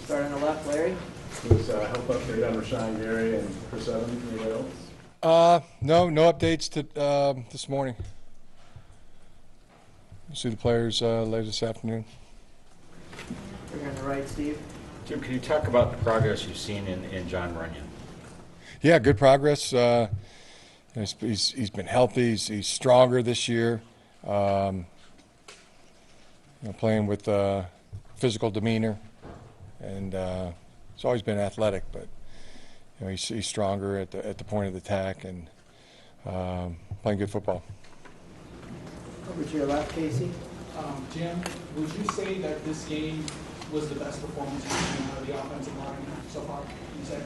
Start on the left, Larry. Was help update on Rashawn Gary and Chris Evans, anybody else? No updates to this morning. We'll see the players later this afternoon. Over here on the right, Steve. Jim, can you talk about the progress you've seen in John Runyon? Yeah, good progress. He's been healthy. He's stronger this year. Playing with physical demeanor, and he's always been athletic, but he's stronger at the point of the attack and playing good football. Over to your left, Casey. Jim, would you say that this game was the best performance you've seen out of the offensive line so far? You say?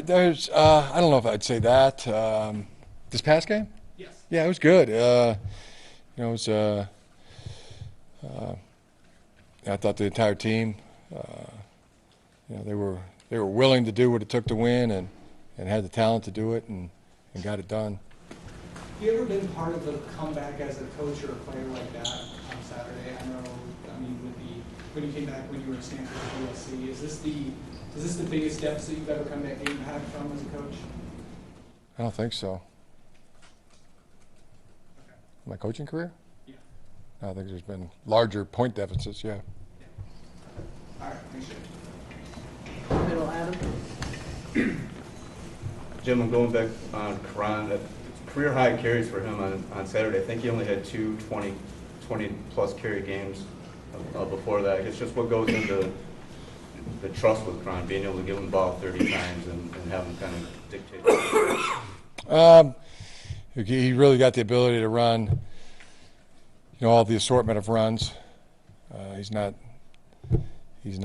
There's I don't know if I'd say that. This past game? Yes. Yeah, it was good. It was. I thought the entire team, they were willing to do what it took to win, and had the talent to do it, and got it done. Have you ever been part of a comeback as a coach or a player like that on Saturday? When you came back when you were at Stanford at USC, is this the biggest deficit you've ever come back and had from as a coach? I don't think so. My coaching career? Yeah. I think there's been larger point deficits. Yeah. All right, thanks, Jim. Middle, Adam. Jim, I'm going back on Karan. Career high carries for him on Saturday. I think he only had two 20-plus carry games before that. It's just what goes into the trust with Karan, being able to give him the ball 30 times and have him kind of dictate. He really got the ability to run, all the assortment of runs. He's not in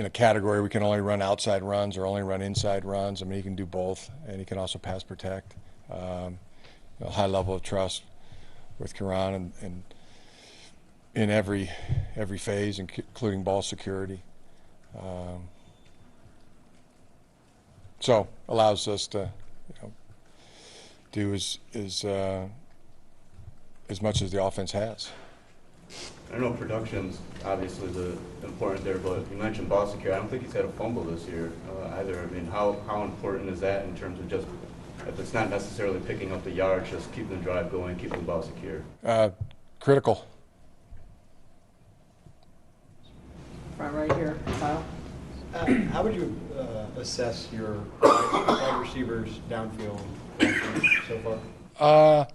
a category we can only run outside runs or only run inside runs. I mean, he can do both, and he can also pass protect. High level of trust with Karan and in every phase, including ball security. So allows us to do as much as the offense has. I know production's obviously the important there, but you mentioned ball security. I don't think he's had a fumble this year either. I mean, how important is that in terms of just, if it's not necessarily picking up the yards, just keeping the drive going, keeping the ball secure? Critical. Front right here, Kyle. How would you assess your wide receivers downfield so far?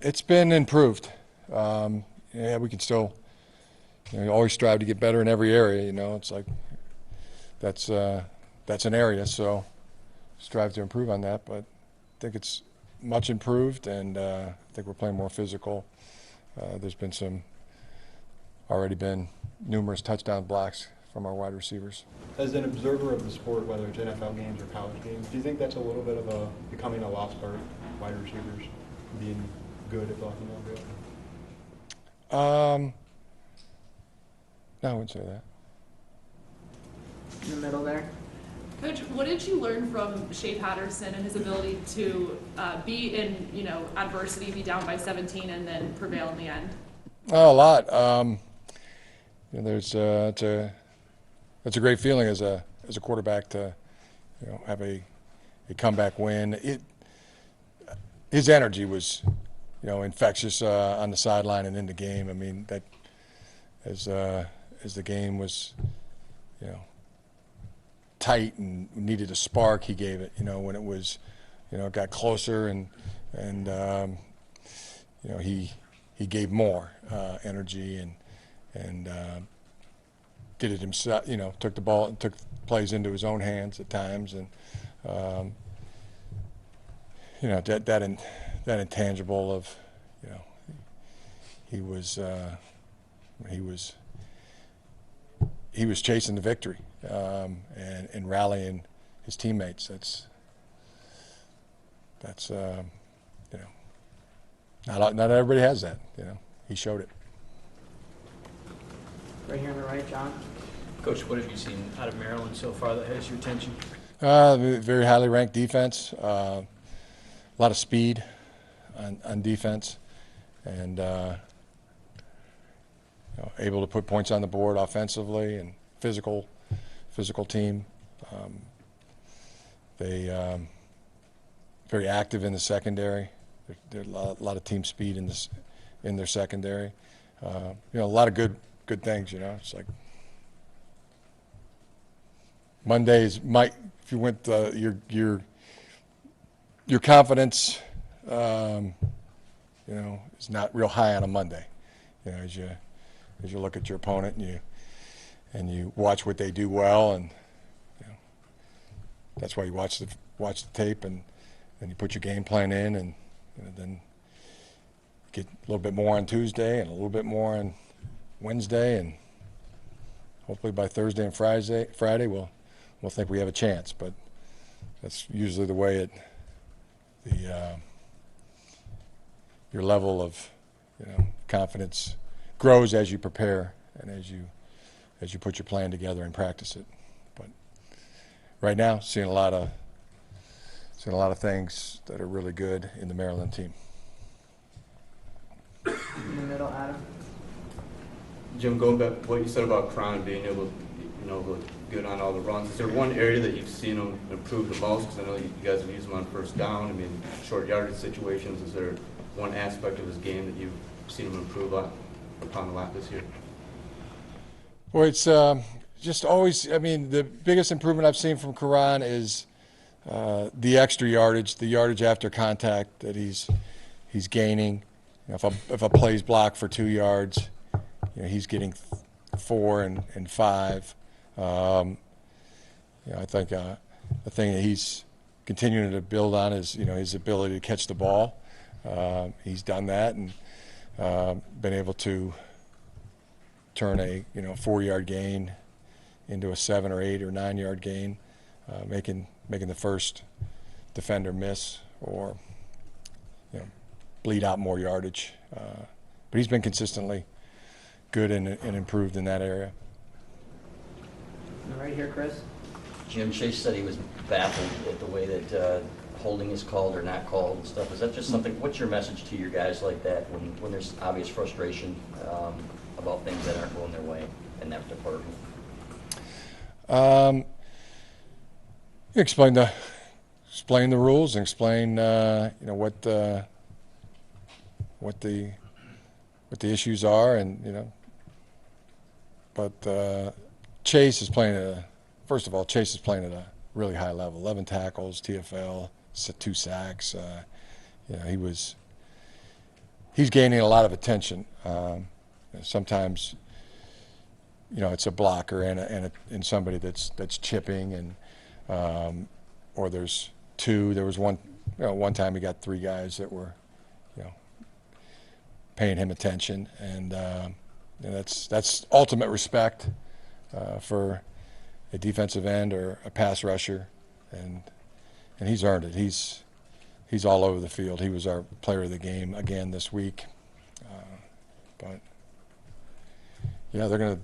It's been improved. Yeah, we can still always strive to get better in every area. It's like that's an area, so strive to improve on that. But I think it's much improved, and I think we're playing more physical. There's been already been numerous touchdown blocks from our wide receivers. As an observer of the sport, whether it's NFL games or college games, do you think that's a little bit of becoming a lost art, wide receivers being good at blocking downfield? No, I wouldn't say that. In the middle there. Coach, what did you learn from Shea Patterson and his ability to be in, adversity, be down by 17, and then prevail in the end? Oh, a lot. It's a great feeling as a quarterback to, have a comeback win. His energy was, infectious on the sideline and in the game. I mean, that as the game was, tight and needed a spark, he gave it. When it was, it got closer and he gave more energy and did it himself. Took the ball and took plays into his own hands at times, and that intangible of, he was chasing the victory and rallying his teammates. That's not everybody has that. He showed it. Right here on the right, John. Coach, what have you seen out of Maryland so far that has your attention? Very highly ranked defense. A lot of speed on defense, and able to put points on the board offensively and physical team. They very active in the secondary. There's a lot of team speed in their secondary. A lot of good things. It's like Mondays might, if you went your confidence, is not real high on a Monday. As you look at your opponent and you watch what they do well, and that's why you watch the tape and you put your game plan in, and then get a little bit more on Tuesday and a little bit more on Wednesday, and hopefully by Thursday and Friday we'll think we have a chance. But that's usually the way your level of confidence grows as you prepare and as you put your plan together and practice it. But right now, seeing a lot of things that are really good in the Maryland team. In the middle, Adam. Jim, going back to what you said about Cron being able to, look good on all the runs, is there one area that you've seen him improve the most? Because I know you guys have used him on first down. I mean, short yardage situations. Is there one aspect of his game that you've seen him improve upon the lap this year? Well, it's just always, the biggest improvement I've seen from Karan is the extra yardage, the yardage after contact that he's gaining. If a play's blocked for 2 yards, he's getting 4 and 5. I think the thing that he's continuing to build on is his ability to catch the ball. He's done that and been able to turn a 4-yard gain into a 7 or 8 or 9-yard gain, making the first defender miss or bleed out more yardage. But he's been consistently good and improved in that area. And right here, Chris. Jim, Chase said he was baffled at the way that holding is called or not called and stuff. Is that just something, what's your message to your guys like that when there's obvious frustration about things that aren't going their way in that department? Explain the rules and explain what the issues are, and but Chase is playing at a really high level. 11 tackles, TFL, 2 sacks. He's gaining a lot of attention. Sometimes it's a blocker and somebody that's chipping, and or there's 2. There was one time he got 3 guys that were paying him attention, and that's ultimate respect for a defensive end or a pass rusher, and he's earned it. He's all over the field. He was our player of the game again this week. But they're going to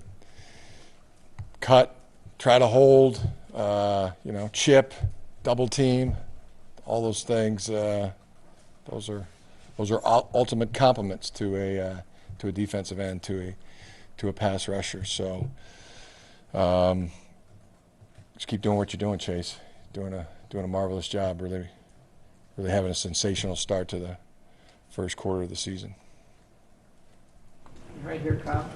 cut, try to hold, chip, double team, all those things. Those are ultimate compliments to a defensive end, to a pass rusher. So just keep doing what you're doing, Chase. Doing a marvelous job. Really having a sensational start to the first quarter of the season. Right here, Kyle.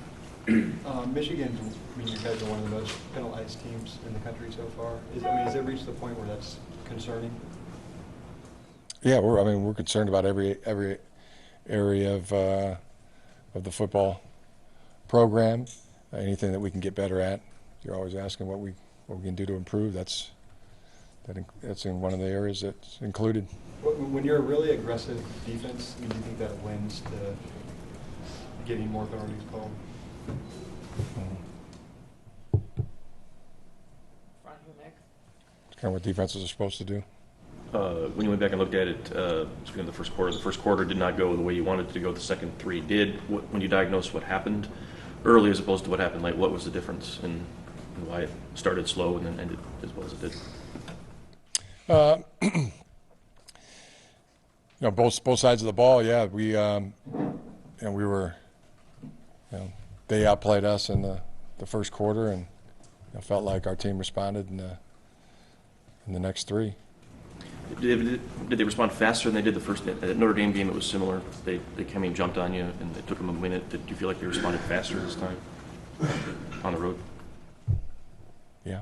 Michigan, you guys are one of the most penalized teams in the country so far. Has it reached the point where that's concerning? Yeah, we're concerned about every area of the football program. Anything that we can get better at. You're always asking what we can do to improve. That's in one of the areas that's included. When you're a really aggressive defense, do you think that lends to getting more penalties called? Front here, Nick. It's kind of what defenses are supposed to do. When you went back and looked at it, speaking of the first quarter did not go the way you wanted it to go. The second 3 did. When you diagnosed what happened early as opposed to what happened late, what was the difference in why it started slow and then ended as well as it did? Both sides of the ball. Yeah, we were they outplayed us in the first quarter, and felt like our team responded in the next three. Did they respond faster than they did the first? At Notre Dame game, it was similar. They came in, jumped on you, and it took them a minute. Did you feel like they responded faster this time on the road? Yeah.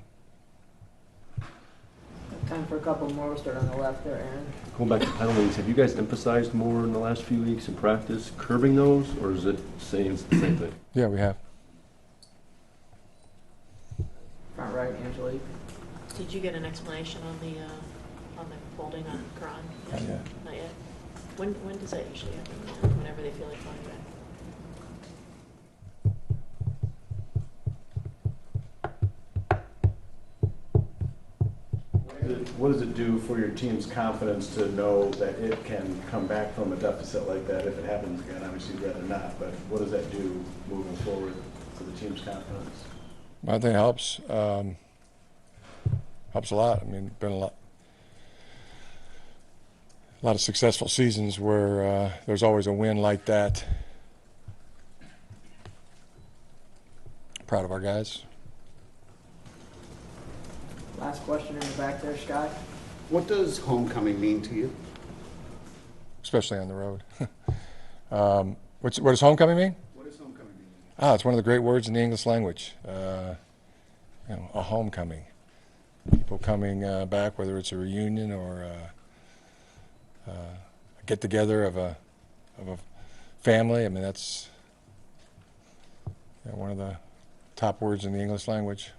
Time for a couple more. We'll start on the left there, Aaron. Going back to penalties, have you guys emphasized more in the last few weeks in practice curbing those, or is it saying the same thing? Yeah, we have. Front right, Angelique. Did you get an explanation on the holding on Cron? Not yet. Not yet. When does that usually happen? Whenever they feel like calling back? What does it do for your team's confidence to know that it can come back from a deficit like that if it happens again? Obviously, you'd rather not, but what does that do moving forward for the team's confidence? I think it helps. Helps a lot. I mean, been a lot of successful seasons where there's always a win like that. Proud of our guys. Last question in the back there, Scott. What does homecoming mean to you? Especially on the road. What does homecoming mean? What does homecoming mean? It's one of the great words in the English language. A homecoming. People coming back, whether it's a reunion or a get-together of a family. I mean, that's one of the top words in the English language.